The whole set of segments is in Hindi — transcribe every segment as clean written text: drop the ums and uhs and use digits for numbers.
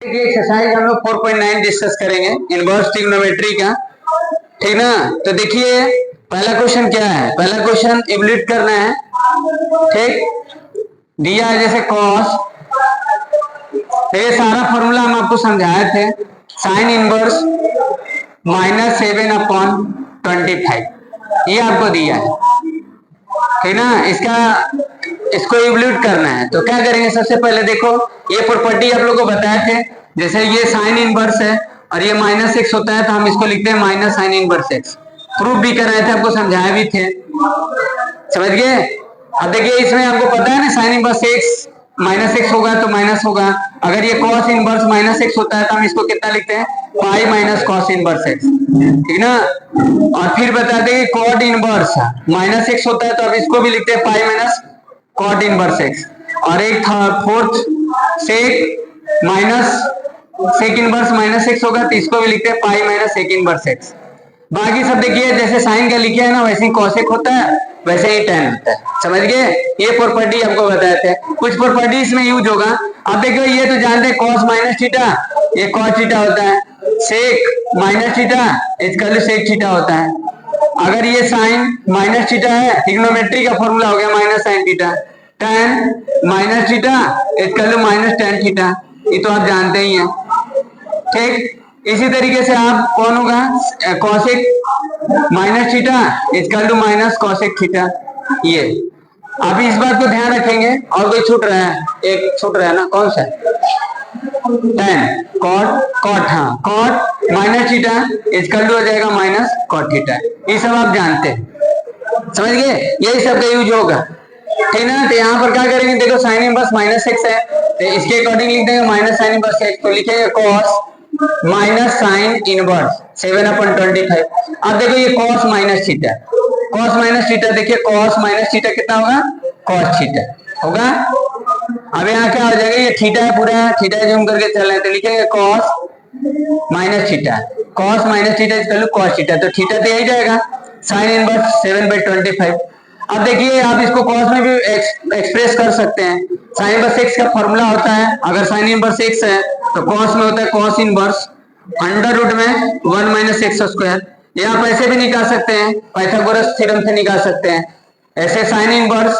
एक्सरसाइज हम लोग 4.9 डिस्कस करेंगे इनवर्स ट्रिग्नोमेट्री का, ठीक ना। तो देखिए पहला क्वेश्चन क्या है, पहला क्वेश्चन इवैल्यूएट करना है, ठीक। दिया है जैसे cos, तो ये सारा फॉर्मूला हम आपको समझाए थे, साइन इनवर्स -7/25 ये आपको दिया है, ठीक ना। इसको इवैल्यूएट करना है तो क्या करेंगे, सबसे पहले देखो ये प्रॉपर्टी आप लोगों को बताए थे, जैसे ये साइन इनवर्स है और ये -x होता है तो हम इसको लिखते हैं minus sine inverse x। Proof भी कराए थे, आपको समझाए भी थे, समझ गए। अब देखिए इसमें आपको पता है ना साइन इनवर्स x -x होगा तो माइनस होगा, अगर ये cos इनवर्स -x होता है तो हम इसको कितना लिखते हैं, pi minus cos inverse x, ठीक ना। और फिर बताते हैं कॉट इनवर्स -x होता है तो अब इसको भी लिखते हैं pi minus cot inverse x। और एक fourth sec minus sec inverse -x होगा तो इसको भी लिखते हैं pi minus sec inverse x। बाकी सब देखिए जैसे साइन का लिखे है ना वैसे ही कॉसेक होता है, वैसे ही tan होता है, समझ गए। ये प्रॉपर्टी आपको बताए थे, कुछ प्रॉपर्टी इसमें यूज होगा। अब देखो ये तो जानते हैं cos माइनस थीटा, ये cos थीटा होता है, सेक माइनस थीटा इसका सेक थीटा होता है। अगर ये साइन माइनस थीटा है, ट्रिग्नोमेट्री का फॉर्मूला हो गया minus sine theta, tan minus theta इसका माइनस tan थीटा, ये तो आप जानते ही हैं, ठीक। इसी तरीके से आप कौन होगा, cosec minus theta equal to minus cosec theta. ये अभी इस बात को ध्यान रखेंगे, और कोई छूट रहा है, एक छूट रहा है ना, कौन सा, tan कॉट हाँ cot minus theta equal to हो जाएगा माइनस कॉट थीटा। ये सब आप जानते हैं, समझ गए, यही सब का यूज होगा, ठीक ना। तो यहाँ पर क्या करेंगे, देखो साइन इनवर्स -x है तो इसके अकॉर्डिंग लिख देंगे माइनस साइन इनवर्स x, तो लिखेंगे cos माइनस साइन इनवर्स 7/25। अब देखो ये cos minus theta, cos minus theta, देखिए cos माइनस थीटा कितना होगा, cos थीटा होगा। अब यहाँ क्या हो जाएगा, ये थीटा है पूरा, थीटा जूम करके चल रहे हैं तो लिखेंगे cos minus theta, cos minus theta equal to cos theta, तो थीटा तो यही जाएगा साइन इनवर्स 7/25। अब देखिए आप इसको cos में भी एक्सप्रेस कर सकते हैं, साइन इनवर्स x का फॉर्मूला होता है, अगर साइन इनवर्स x है तो cos में होता है cos इनवर्स अंडर रूट में 1 माइनस एक्स स्क्वायर। ये आप ऐसे भी निकाल सकते हैं, पाइथागोरस थ्योरम से निकाल सकते हैं। ऐसे साइन इनवर्स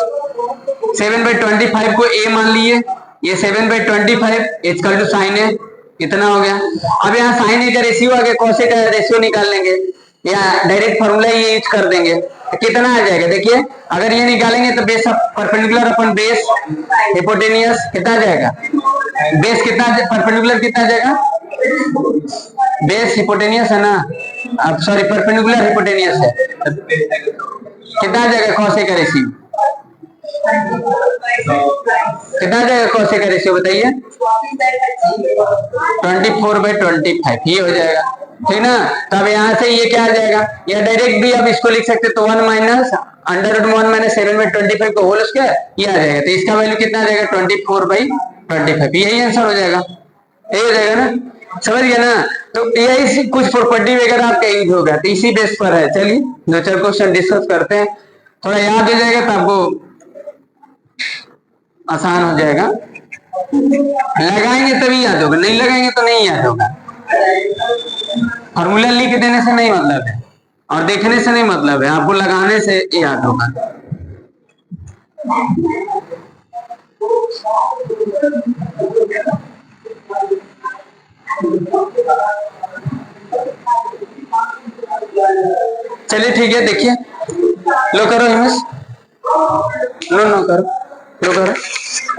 7/25 को a मान लिए, ये 7/25 इक्वल टू साइन है, इतना हो गया। अब यहाँ साइन ए का रेशियो आ गया, कॉसेक का रेशियो निकाल लेंगे या डायरेक्ट फॉर्मूला ये यूज कर देंगे, कितना आ जाएगा, देखिए अगर ये निकालेंगे तो बेस परपेंडिकुलर अपन बेस हिपोटेनियस कितना आ जाएगा, बेस कितना परपेंडिकुलर कितना आ जाएगा, बेस हिपोटेनियस है ना, अब सॉरी परपेंडिकुलर हिपोटेनियस है, कितना आ जाएगा कॉसेक का रेशियो, कितना आ जाएगा कॉसेक का रेशियो बताइए, 24/25 ये हो जाएगा, ठीक ना। तब यहाँ से ये क्या आ जाएगा, या डायरेक्ट भी आप इसको लिख सकते, तो 1 माइनस अंडर रूट 1 माइनस 7/25 को होल स्क्वायर ये आ जाएगा, तो इसका वैल्यू कितना आ जाएगा 24/25, यही आंसर हो जाएगा, यही हो जाएगा ना, समझ गया ना। तो यही कुछ प्रॉपर्टी वगैरह आपका यूज होगा, तो इसी बेस पर है। चलिए दो चार क्वेश्चन डिस्कस करते हैं, थोड़ा याद हो जाएगा तो आपको आसान हो जाएगा, लगाएंगे तभी याद होगा, नहीं लगाएंगे तो नहीं याद होगा। फॉर्मूला लिख देने से नहीं मतलब है और देखने से नहीं मतलब है, आपको लगाने से याद होगा। चलिए ठीक है, देखिए लो करो हिमेश, नो करो, लो करो,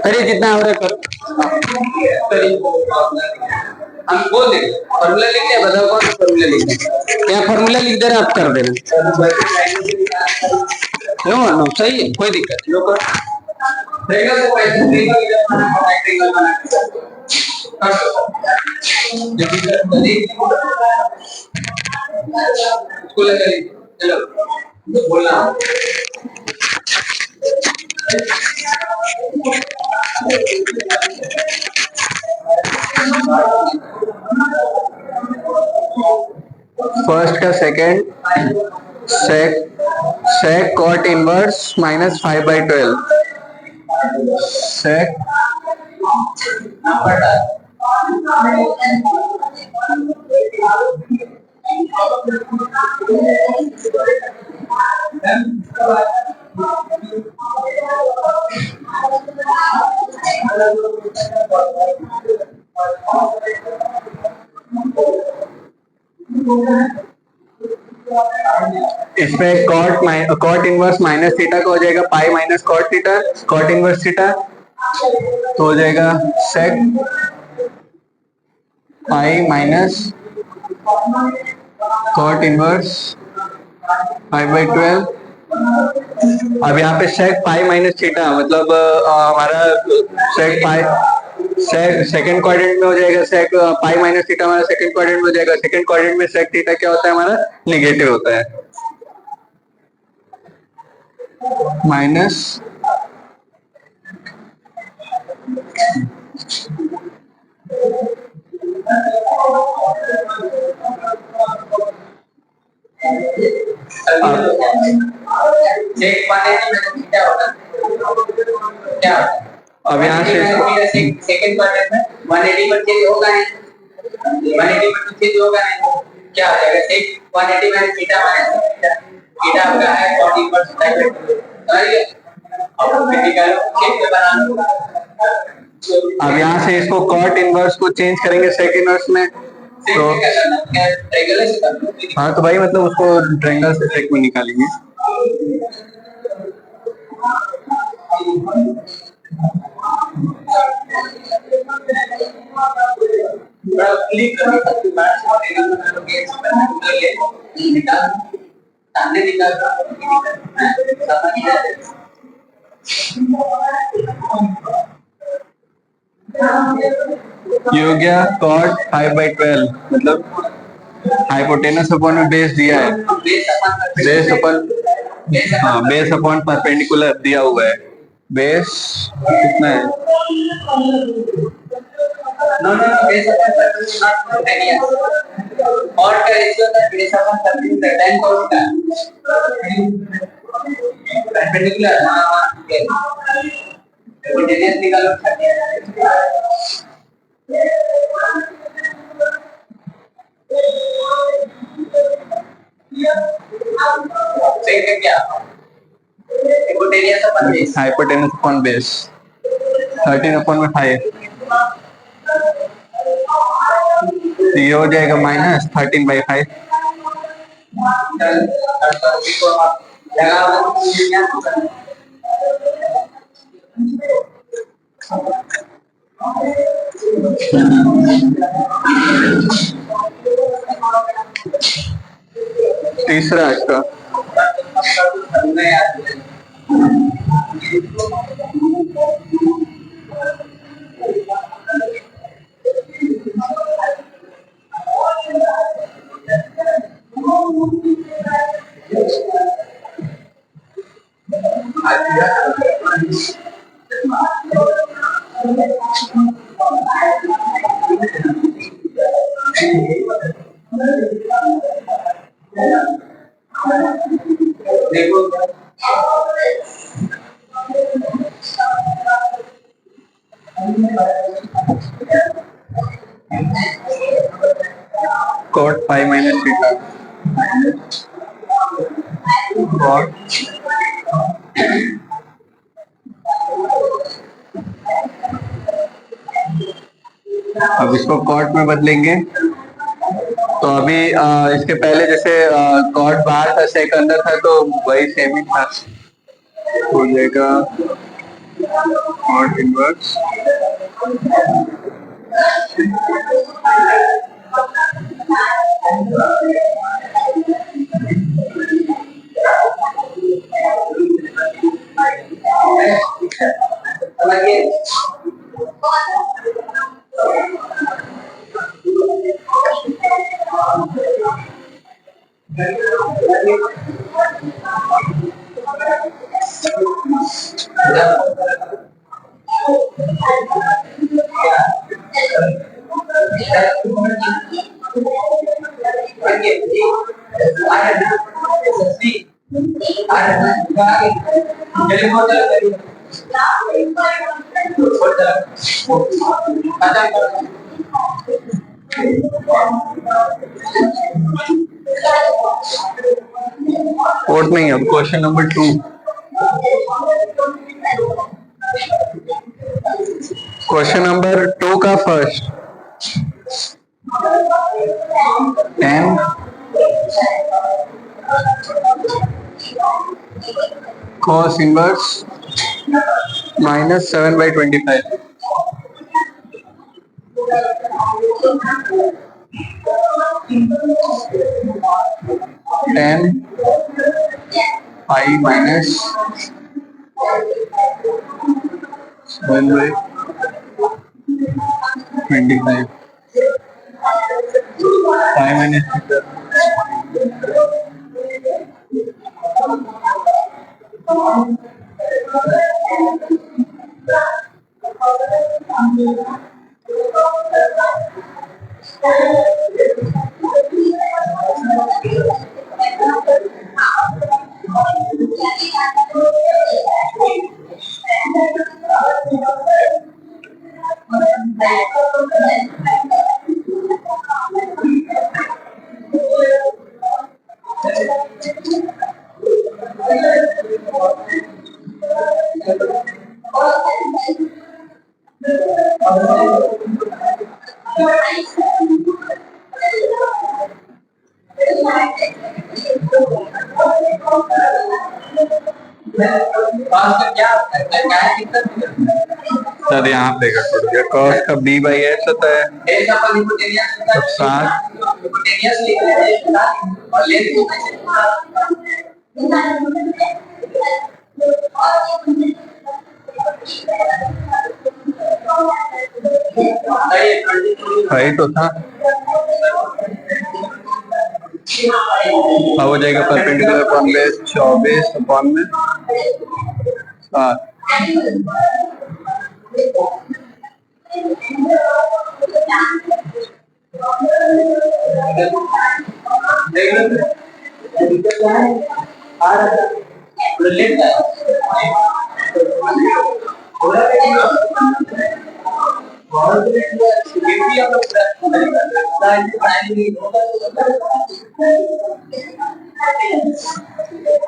करिए जितना हो रहा है करो, करिए। हम बोल देंगे फॉर्मूला लिख दे, बताओ कौन सा फॉर्मूला लिख दे, क्या फॉर्मूला लिख दे रहे आप कर देना, नो सही है, कोई दिक्कत नहीं, लो करो। चलो बोलना फर्स्ट का second sec cot inverse -5/12 sec इसमें कॉट इनवर्स माइनस थीटा का हो जाएगा pi minus cot theta, cot inverse theta तो हो जाएगा sec pi minus cot inverse 5/12। अब यहाँ पे सेक पाई माइनस थीटा मतलब हमारा सेक पाई सेकंड क्वाड्रेंट में हो जाएगा, सेक पाई माइनस थीटा हमारा सेकंड क्वाड्रेंट में हो जाएगा। सेकंड क्वाड्रेंट में सेक थीटा क्या होता है हमारा निगेटिव होता है माइनस अब यहाँ से सेकंड क्वाड्रेंट में 180 पर चेंज होगा नहीं, 180 पर चेंज होगा नहीं, क्या हो जाएगा सेक 180 minus theta minus theta, theta आपका है 40 पर समझिए। अब क्रिटिकल चेक पे बना लो। अब यहाँ से इसको कॉट इनवर्स को चेंज करेंगे सेक इनवर्स में तो ट्रायंगल से कर लो। हाँ तो भाई मतलब उसको ट्रायंगल से सेक में निकालेंगे। क्लिक करने के बाद निकाल सामने निकाल ये हो गया कॉट 5/12 मतलब हाइपोटेनस अपॉन में बेस दिया है, बेस अपॉन परपेंडिकुलर दिया हुआ है। बेस कितना है? No base upon not idea और का रेशियो था बेस अपॉन परपेंडिकुलर 10 कॉस का परपेंडिकुलर हां हाइपोटेनस निकालो सही क्या हाइपोटेनस अपॉन बेस 13 अपॉन में 5 तो ये हो जाएगा माइनस 13/5। तीसरा इसका cot 5 minus theta cot अब इसको कॉट में बदलेंगे तो अभी इसके पहले जैसे कॉट बाहर था सेक अंदर था तो वही सेम ही था, हो जाएगा कॉट इनवर्स फोर्थ नहीं, अब क्वेश्चन नंबर 2। क्वेश्चन नंबर 2 का first 10 cos inverse -7/25 10 pi minus 7/25 pi minus theta. Sir यहाँ पे cos का b बाई एच होता है, तो 7 सही तो था। अब हो जाएगा परपेंडिकुलर अपॉन बेस 24 अपॉन में 7।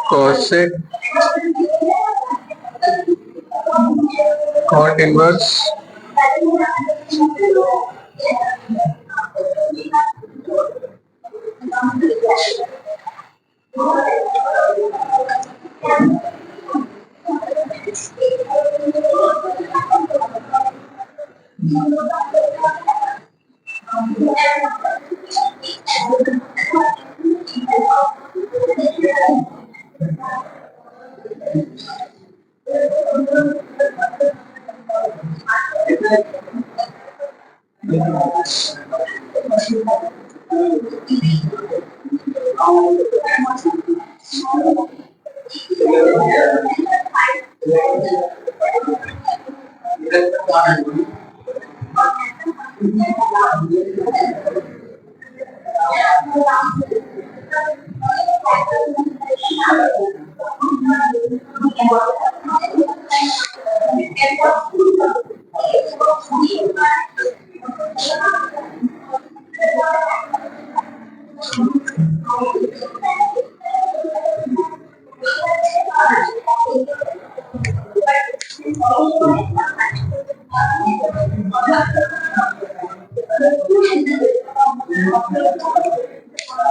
cosec cot inverse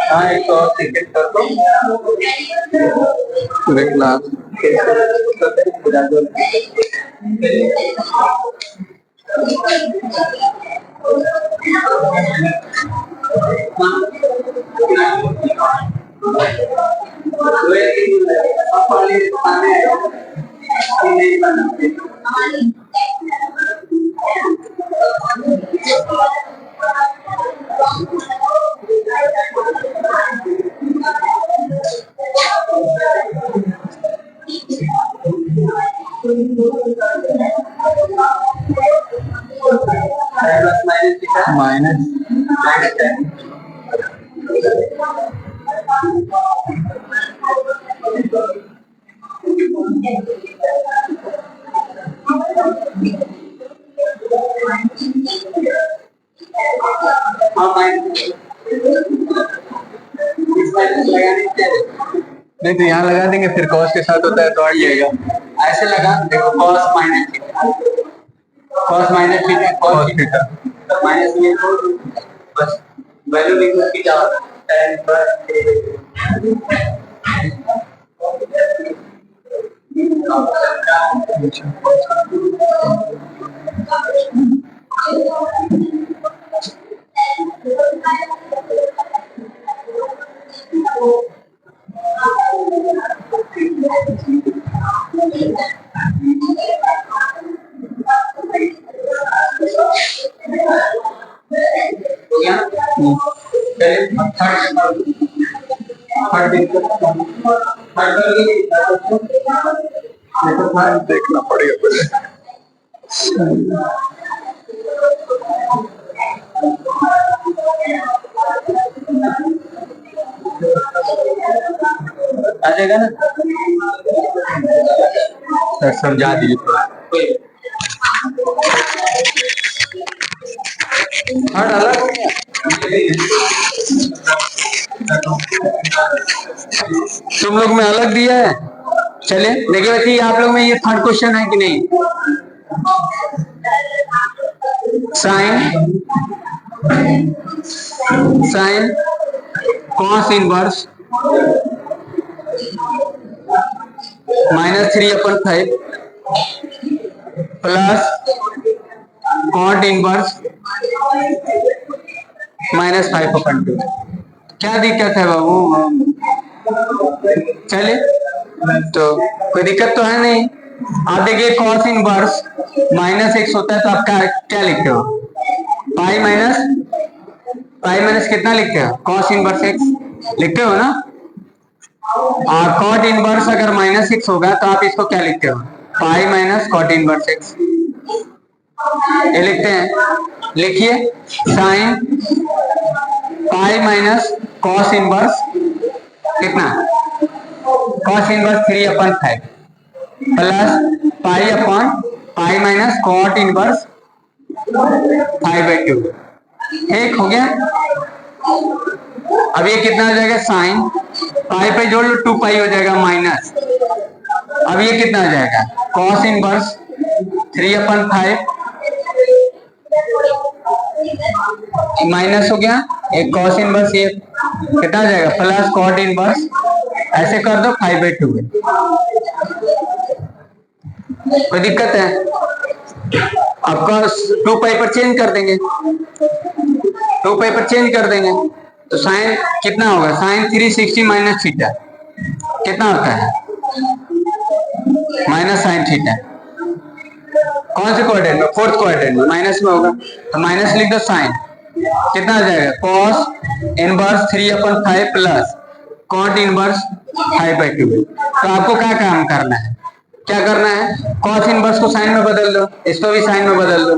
हाँ एक और टिकट कर दो पूरे क्लास माइनस नहीं तो यहाँ लगा देंगे, फिर कॉस के साथ होता है तो हट जाएगा। ऐसे लगा, देखो cos minus theta, cos minus theta, cos theta minus में बस वैल्यू लिखो कि क्या होता है, tan हो गया। देखना पड़ेगा पहले। आ जाएगा ना, सर समझा दीजिए थोड़ा। थर्ड अलग हो गया, तुम लोग में अलग दिया है। चलिए देखिए वैसे आप लोग में ये थर्ड क्वेश्चन है कि नहीं। Sine sine cos inverse -3/5 plus cot inverse -5/2। क्या दिक्कत है बाबू? चलिए तो कोई दिक्कत तो है नहीं। आप देखिए कॉस इनवर्स -x होता है तो आप क्या लिखते हो? पाई माइनस कितना लिखते हो? कॉस इनवर्स x लिखते हो ना। और कॉट इनवर्स अगर -x होगा तो आप इसको क्या लिखते हो? Pi minus cot inverse x ये लिखते हैं। लिखिए sine pi minus cos inverse कितना? Cos inverse 3/5 plus pi upon pi minus cot inverse 5/2। एक हो गया। अब ये कितना हो जाएगा? साइन पाई पे जोड़ लो 2 पाई हो जाएगा माइनस। अब ये कितना हो जाएगा? कॉस इनवर्स 3/5 माइनस हो गया एक कॉस इनवर्स, ये कितना हो जाएगा? प्लस कॉट इनवर्स, ऐसे कर दो 5/2 में। कोई दिक्कत है? आपका 2 पाई पर चेंज कर देंगे, 2 पाई पर चेंज कर देंगे तो साइन कितना होगा? साइन 360 माइनस थीटा कितना होता है? Minus sine theta. कौन से क्वाड्रेंट में? फोर्थ क्वाड्रेंट में माइनस में होगा तो माइनस लिख दो। साइन कितना हो जाएगा? Cos inverse 3/5 plus cot inverse 5/2। तो आपको क्या काम करना है? क्या करना है? कॉस इनवर्स को साइन में बदल दो, इसको भी साइन में बदल दो,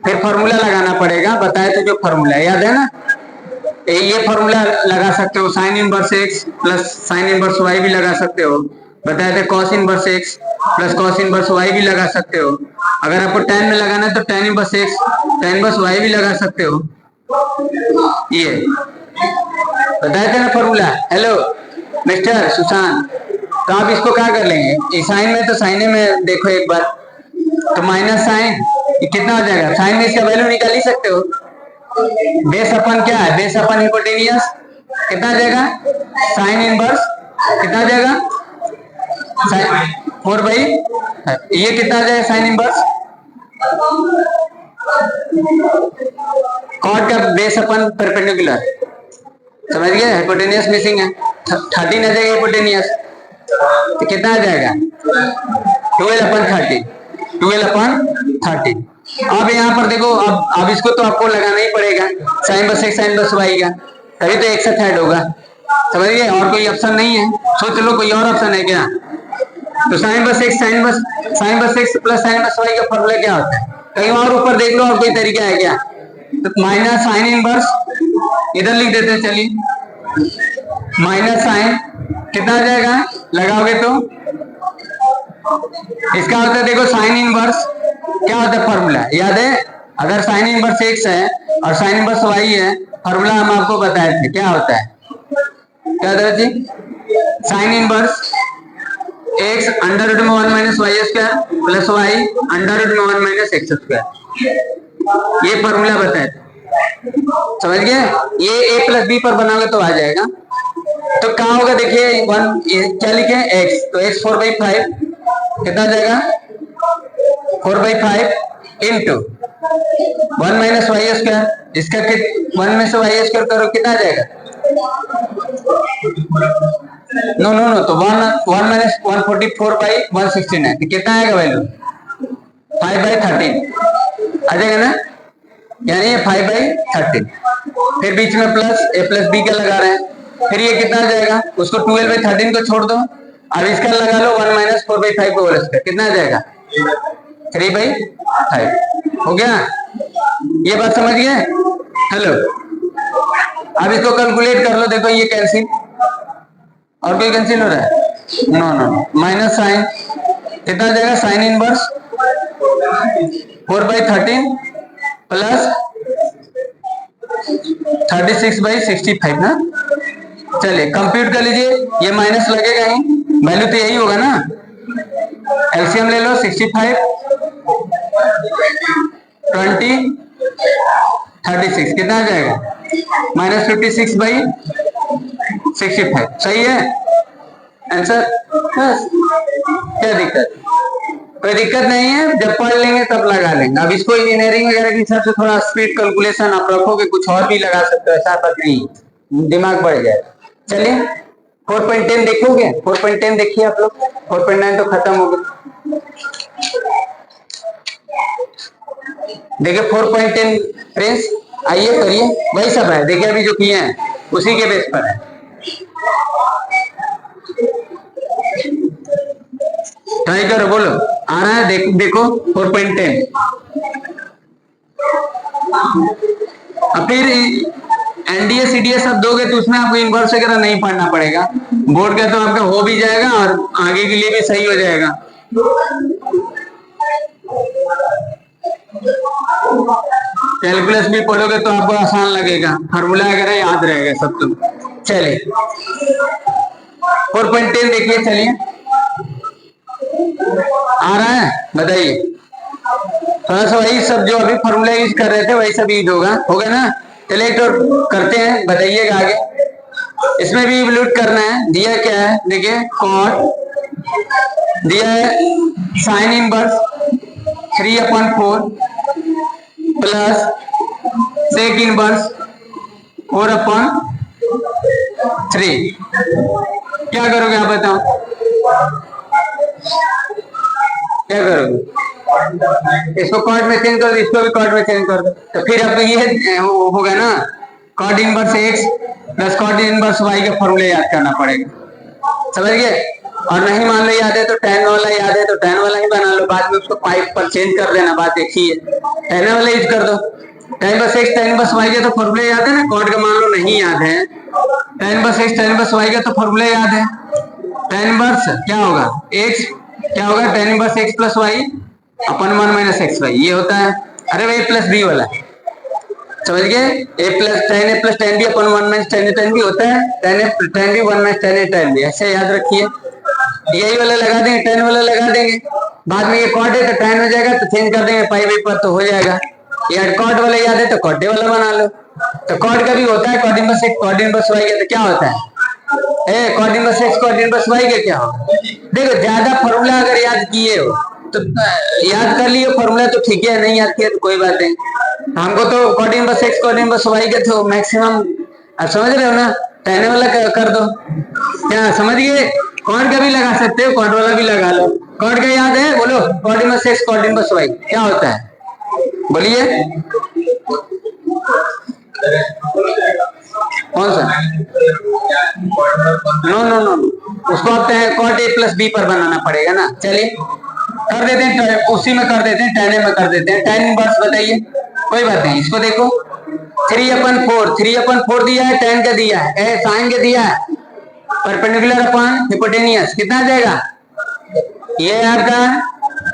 फिर फॉर्मूला लगाना पड़ेगा। बताए तो जो फॉर्मूला याद है ना, ये फॉर्मूला लगा सकते हो। Sine inverse x plus sine inverse y भी लगा सकते हो। बताए थे cos inverse x plus cos inverse y भी लगा सकते हो। अगर आपको tan में लगाना है तो tan inverse x tan inverse y भी लगा सकते हो। ये बताए थे ना फॉर्मूला। हेलो मिस्टर सुशांत, तो आप इसको क्या कर लेंगे? साइन में तो साइने में देखो एक बार, तो माइनस साइन कितना हो जाएगा? साइन में इसका वैल्यू निकाल ही सकते हो। बेस अपन क्या है? बेस अपन हिपोटेनियस कितना आ जाएगा? साइन इनवर्स कितना आ जाएगा? 4/, ये कितना आ जाएगा? साइन इनवर्स कॉट का बेस अपन परपेंडिकुलर, समझ गए? हिपोटेनियस मिसिंग है, 13 आ जाएगा हिपोटेनियस, तो कितना आ जाएगा? 12/30, 12/30। अब यहाँ पर देखो, अब इसको तो आपको लगाना ही पड़ेगा, साइन बस x साइन बस y का, तभी तो एक साथ ऐड होगा। समझ गए? और कोई ऑप्शन नहीं है। सोच लो कोई और ऑप्शन है क्या? तो साइन बस x साइन बस x प्लस साइन बस y का फॉर्मूला क्या होता है? कहीं और ऊपर देख लो, और कोई तरीका है क्या? तो माइनस साइन इनवर्स इधर लिख देते हैं। चलिए माइनस साइन कितना आ जाएगा लगाओगे तो? इसका होता है देखो साइन इनवर्स क्या होता है फॉर्मूला याद है? अगर साइन इनवर्स x है और साइन इनवर्स वाई है, फॉर्मूला हम आपको बताए थे, क्या होता है, क्या होता है जी, sine inverse x under root में 1 minus y square plus y under root में 1 माइनस एक्स स्क्वायर, ये फॉर्मूला बताए थे, समझ गए। ये a प्लस बी पर बनाओगे तो आ जाएगा। तो क्या होगा देखिए, क्या लिखे x, तो x 4/5 कितना जाएगा 4/5 इंटू 1 माइनस वाई स्क्वायर, इसका 1 में से वाई स्क्वायर करो कितना जाएगा, नो तो 1 माइनस 144/169 तो कितना आएगा वैल्यू 5/13 आ जाएगा ना, यानी ये 5/13। फिर बीच में प्लस a प्लस बी का लगा रहे हैं, फिर ये कितना आ जाएगा, उसको 12/13 को छोड़ दो, अब इसका लगा लो 1 माइनस 4/5 को होल स्क्वायर, कितना आ जाएगा 3/5 हो गया। ये बात समझ गए, हेलो। अब इसको कैलकुलेट कर लो, देखो ये कैंसिल, और कोई कैंसिल हो रहा है, नो माइनस साइन कितना आ जाएगा, साइन इनवर्स 4/13 प्लस 36/65 ना। चलिए कंप्यूट कर लीजिए, ये माइनस लगेगा ही, वैल्यू तो यही होगा ना, एलसीएम ले लो 65 20 36 कितना आ जाएगा -56/65, सही है आंसर, बस क्या दिक्कत, कोई दिक्कत नहीं है, जब पढ़ लेंगे तब लगा लेंगे। अब इसको इंजीनियरिंग वगैरह के हिसाब से थोड़ा स्पीड कैलकुलेशन आप रखोगे, कुछ और भी लगा सकते हो, ऐसा बात नहीं, दिमाग बढ़ जाएगा। चलिए 4.10 देखोगे, 4.10 देखिए आप लोग, 4.9 तो खत्म हो गया, देखिए 4.10 फ्रेंड्स, आइए करिए, वही सब है, देखिए अभी जो किए हैं उसी के बेस पर है। ट्राई करो, बोलो आ रहा है, देखो 4.10। फिर एनडीए सीडीए सब दोगे तो उसमें आपको इनवर्स वगैरह नहीं पढ़ना पड़ेगा, बोर्ड का तो आपका हो भी जाएगा और आगे के लिए भी सही हो जाएगा। कैलकुलस भी पढ़ोगे तो आपको आसान लगेगा, फार्मूला वगैरह याद रहेगा सब। तो चलिए 4.10 देखिए, चलिए आ रहा है, बताइए, थोड़ा सा वही सब जो अभी फॉर्मूला यूज कर रहे थे वही सब यूज होगा ना। चलिए तो करते हैं, बताइएगा आगे, इसमें भी इवल्यूट करना है, दिया क्या है देखिए, कॉट दिया है sine inverse 3/4 plus sec inverse 4/3, क्या करोगे आप बताओ, क्या करोगे, इसको कॉट में चेंज कर दो, इसको भी कॉट में चेंज कर दो, तो फिर अब ये होगा ना, cot inverse x plus cot inverse y का फॉर्मूला याद करना पड़ेगा, समझ गए। और नहीं मान लो याद है तो tan वाला याद है तो tan वाला ही बना लो, बाद में उसको पाइप पर चेंज कर देना, बात एक ही है, tan वाला यूज कर दो, tan inverse x tan inverse y का तो फॉर्मूला याद है ना, कॉट का मान लो नहीं याद है, tan inverse x tan inverse y का तो फॉर्मूला याद है, tan इनवर्स क्या होगा x, क्या होगा tan inverse x plus y upon 1 minus x y, ये होता है, अरे भाई प्लस बी वाला, समझ गए, a plus tan b upon 1 minus tan b होता है, tan b 1 minus tan b, ऐसे याद रखिए, यही वाला लगा देंगे, tan वाला लगा देंगे, बाद में ये कॉट है तो tan हो जाएगा, तो चेंज कर देंगे पाई बाई पर तो हो जाएगा, यार कॉट वाला याद है तो कॉट वाला बना लो, तो कॉट का भी होता है cot inverse x cot inverse y का, तो क्या होता है cot inverse x cot inverse y का क्या होगा, देखो ज्यादा फॉर्मूला अगर याद किए हो तो याद कर लियो फॉर्मूला तो ठीक है, नहीं याद किया तो कोई बात नहीं, हमको तो cot inverse x cot inverse y का तो मैक्सिमम समझ रहे हो ना, tan वाला कर दो, क्या समझ गए, कॉट का भी लगा सकते हो, कॉट वाला भी लगा लो, कॉट का याद है, बोलो cot inverse x cot inverse y क्या होता है, बोलिए कौन सा, नो उसको आप कॉट a प्लस बी पर बनाना पड़ेगा ना, चलिए कर देते हैं, उसी में कर देते हैं, tan में कर देते हैं, tan इनवर्स बताइए, कोई बात नहीं, इसको देखो 3/4 दिया है, tan का दिया है, साइन का दिया है, परपेंडिकुलर अपॉन हिपोटेनियस कितना आ जाएगा, ये है आपका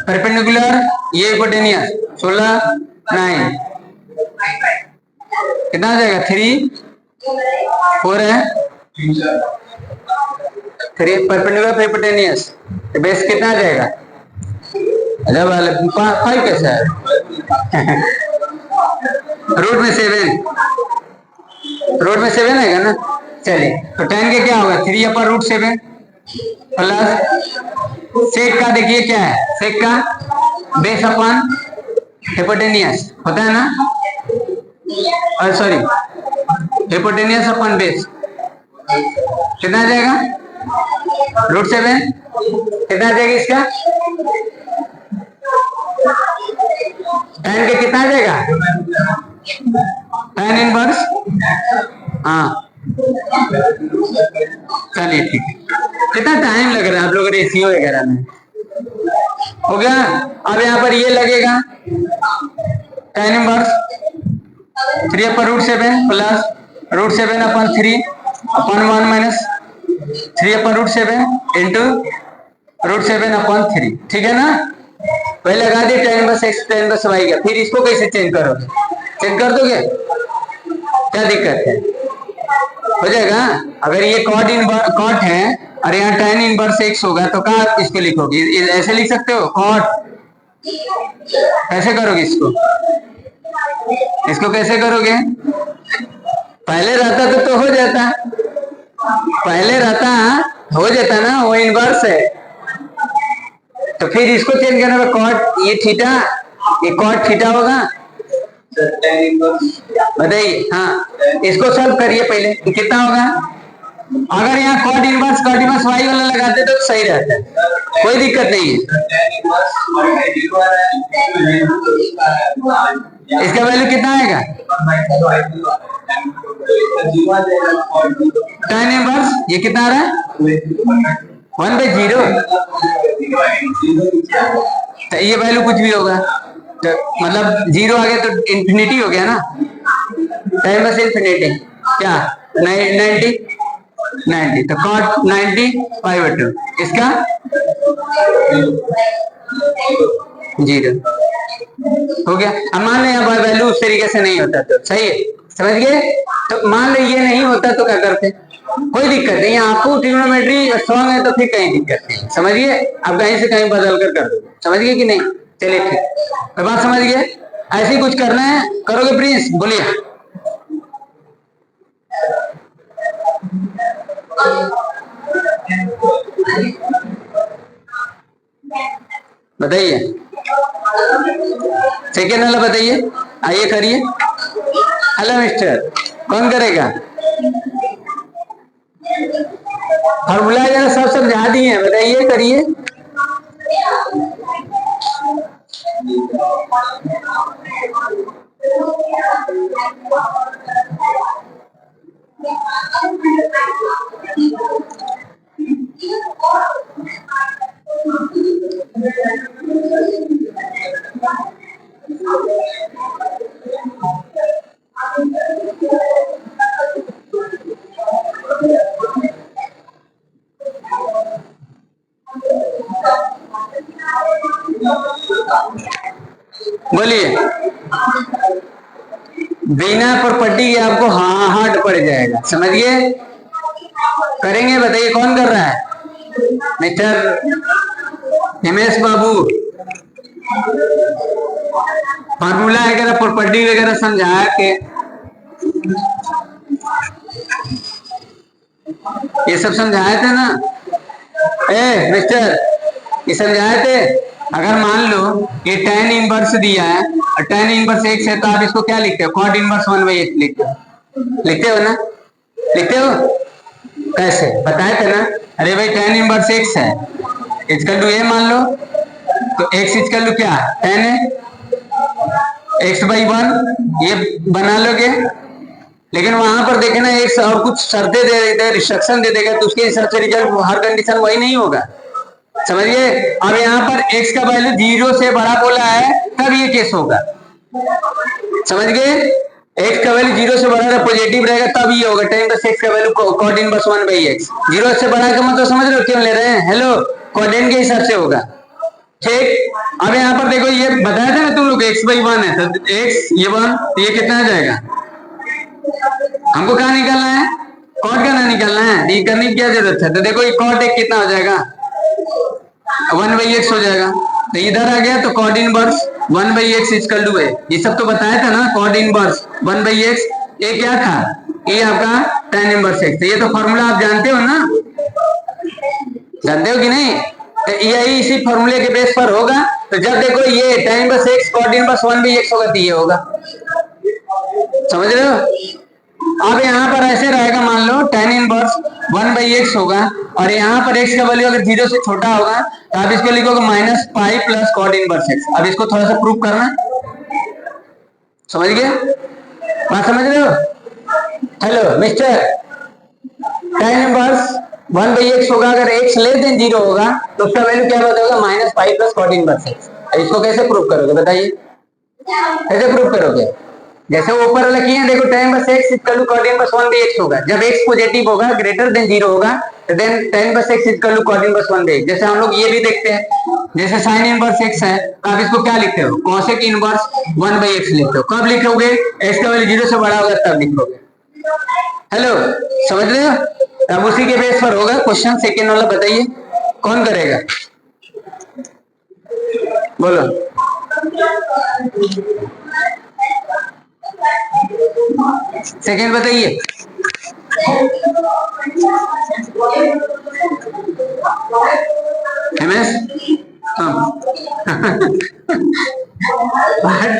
परपेंडिकुलर, ये हिपोटेनियस 16 9 कितना आ जाएगा 3 4 है 3 परपेंडिकुलर हाइपोटेनियस, बेस कितना आ जाएगा? अरे वाले 5 कैसा है? रूट में 7, रूट में 7 आएगा ना। चलिए तो tan के क्या होगा 3/√7 प्लस सेक का देखिए क्या है, सेक का बेस अपन हाइपोटेनियस होता है ना, और सॉरी हाइपोटेनियस अपन बेस कितना आ जाएगा √7, कितना आ जाएगा इसका tan के कितना आ जाएगा tan इनवर्स, हाँ चलिए ठीक है। कितना टाइम लग रहा है आप लोग रेशियो वगैरह में, हो गया। अब यहाँ पर ये लगेगा tan इनवर्स 3/√7 प्लस √7/3 अपन 1 माइनस 3/√7 इंटू √7/3, ठीक है ना। पहले लगा दिए tan inverse x tan inverse y का, फिर इसको कैसे चेंज करोगे, चेंज कर दोगे, क्या दिक्कत है, हो जाएगा। अगर ये कॉट है और यहाँ tan इनवर्स x होगा तो क्या इसको लिखोगे, ऐसे लिख सकते हो कॉट, कैसे करोगे इसको कैसे करोगे, पहले रहता तो हो जाता, पहले रहता हो जाता ना, वो इनवर्स है तो फिर इसको चेंज करने में कॉट ये थीटा, ये कॉट थीटा होगा, बताइए। हाँ इसको सॉल्व करिए पहले, कितना होगा, अगर यहाँ कॉट इनवर्स y वाला लगाते तो सही रहता है, कोई दिक्कत नहीं है। इसका वैल्यू कितना आएगा tan इनवर्स, ये कितना आ रहा है 1/0, तो ये वैल्यू कुछ भी होगा तो मतलब 0 आ गया तो इंफिनिटी हो गया ना, tan इनवर्स इंफिनिटी क्या 90 तो cot 90 π/2, इसका 0 हो गया। अब मान लो यहाँ वैल्यू उस तरीके से नहीं होता तो सही है, समझ गए। तो मान लो ये नहीं होता तो क्या करते, कोई दिक्कत नहीं, आपको ट्रिग्नोमेट्री स्ट्रॉन्ग है तो फिर कहीं दिक्कत नहीं, समझिए आप कहीं से कहीं बदल कर दो, समझिए कि नहीं। चलिए ठीक, तो बात समझ गए, ऐसे ही कुछ करना है, करोगे प्रिंस, बोलिए। बताइए सेकेंड वाला बताइए, आइए करिए। हेलो मिस्टर, कौन करेगा, फॉर्मूला जरा सब समझा दिए, बताइए करिए। बोलिए, बिना प्रॉपर्टी के आपको हार्ड पड़ जाएगा, समझिए। करेंगे, बताइए कौन कर रहा है, मिस्टर हिमेश बाबू। फॉर्मूला वगैरह प्रॉपर्टी वगैरह समझा के ये सब समझाए थे ना, ए मिस्टर, ये समझाए थे। अगर मान लो ये tan इनवर्स दिया है और tan इनवर्स x है तो आप इसको क्या लिखते हो, cot इनवर्स 1/x लिखते हो ना, लिखते हो, कैसे बताए थे ना। अरे भाई tan इनवर्स x है इक्वल टू a मान लो, तो x इक्वल टू क्या tan है, x/1 ये बना लोगे, लेकिन वहां पर देखे ना एक और कुछ शर्तें दे देते हैं, रिस्ट्रिक्शन दे देगा, तो उसके हिसाब से रिजल्ट हर कंडीशन वही नहीं होगा, समझिए। अब यहाँ पर x का वैल्यू 0 से बड़ा बोला है तब ये केस होगा, समझ गए। x का वैल्यू 0 से बड़ा पॉजिटिव रहेगा तब ये होगा, tan इनवर्स x का वैल्यू cot इनवर्स 1/x, 0 से बड़ा का मतलब समझ रहे हो क्यों ले रहे हैं, हेलो, कोडेन के हिसाब से होगा, ठीक। अब यहाँ पर देखो ये बताया था ना तुम लोग x/1 है तो x ये 1 तो ये कितना आ जाएगा हमको कहाँ निकालना है, कॉट का ना निकालना है, ये करने की क्या जरूरत है। तो देखो ये कॉट एक कितना हो जाएगा 1/x हो जाएगा, तो इधर आ गया तो cot inverse 1/x equal to है, ये सब तो बताया था ना, कॉट इनवर्स 1/x, ये क्या था, ये आपका tan इनवर्स x, तो ये तो फॉर्मूला आप जानते हो ना, जानते हो कि नहीं, तो यही इसी फॉर्मूले के बेस पर होगा। तो जब देखो ये tan inverse x cot inverse 1/x होगा तो ये होगा, समझ रहे हो। अब यहाँ पर ऐसे रहेगा, मान लो tan इनवर्स 1/x होगा और यहाँ पर x का वैल्यू अगर 0 से छोटा होगा तो आप इसको लिखोगे -pi plus cot inverse x। अब इसको थोड़ा सा प्रूव करना, समझ गए, बात समझ रहे हो। Hello mister, tan inverse 1/x होगा, अगर x लेस देन 0 होगा तो उसका वैल्यू क्या बताओगे -pi plus cot inverse x। इसको कैसे प्रूव करोगे बताइए, कैसे प्रूव करोगे, जैसे ऊपर वाला किए देखो tan inverse x equal to cot inverse 1/x होगा, जब x पॉजिटिव होगा ग्रेटर देन 0 होगा तो then tan inverse x equal to cot inverse 1/x। जैसे हम लोग ये भी देखते हैं, जैसे sin इनवर्स x है तो आप इसको क्या लिखते हो, cosec इनवर्स 1/x लिखते हो, कब लिखोगे x का वैल्यू 0 से बड़ा होगा तब लिखोगे। हेलो समझ रहे हो, अब उसी के बेस पर होगा क्वेश्चन। सेकेंड वाला बताइए कौन करेगा, बोलो। सेकेंड बताइए, एमएस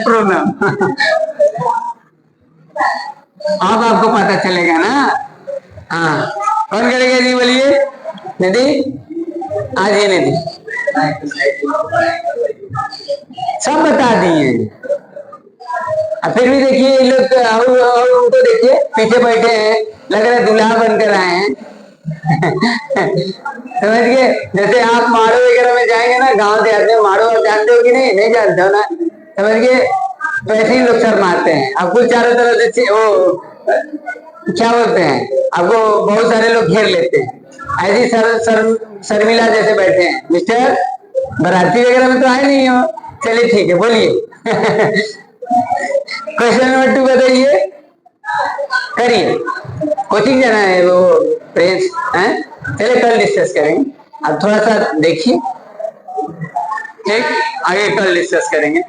प्रोग्राम अब आपको पता चलेगा ना। हाँ कौन करेगा जी, बोलिए। निधि, आज ये निधि सब बता दिए, फिर भी देखिए ये लोग और उनको देखिए पीछे बैठे हैं, लग रहा है दूल्हा बनकर आए हैं। समझ गए, जैसे आप माड़ो वगैरह में जाएंगे ना, गांव देहात में माड़ो आप जानते हो कि नहीं, नहीं जानते हो ना, समझ गए, तो ऐसे ही लोग सर मारते हैं आपको चारों तरफ से, वो क्या बोलते हैं, आपको बहुत सारे लोग घेर लेते हैं, ऐसे शर्मिला जैसे बैठे हैं। मिस्टर बाराती वगैरह में तो आए नहीं हो, चलिए ठीक है बोलिए। क्वेश्चन नंबर 2 बताइए, करिए, कोचिंग जाना है वो प्रिंस हैं, चलिए कल डिस्कस करेंगे, अब थोड़ा सा देखिए, ठीक, आगे कल डिस्कस करेंगे।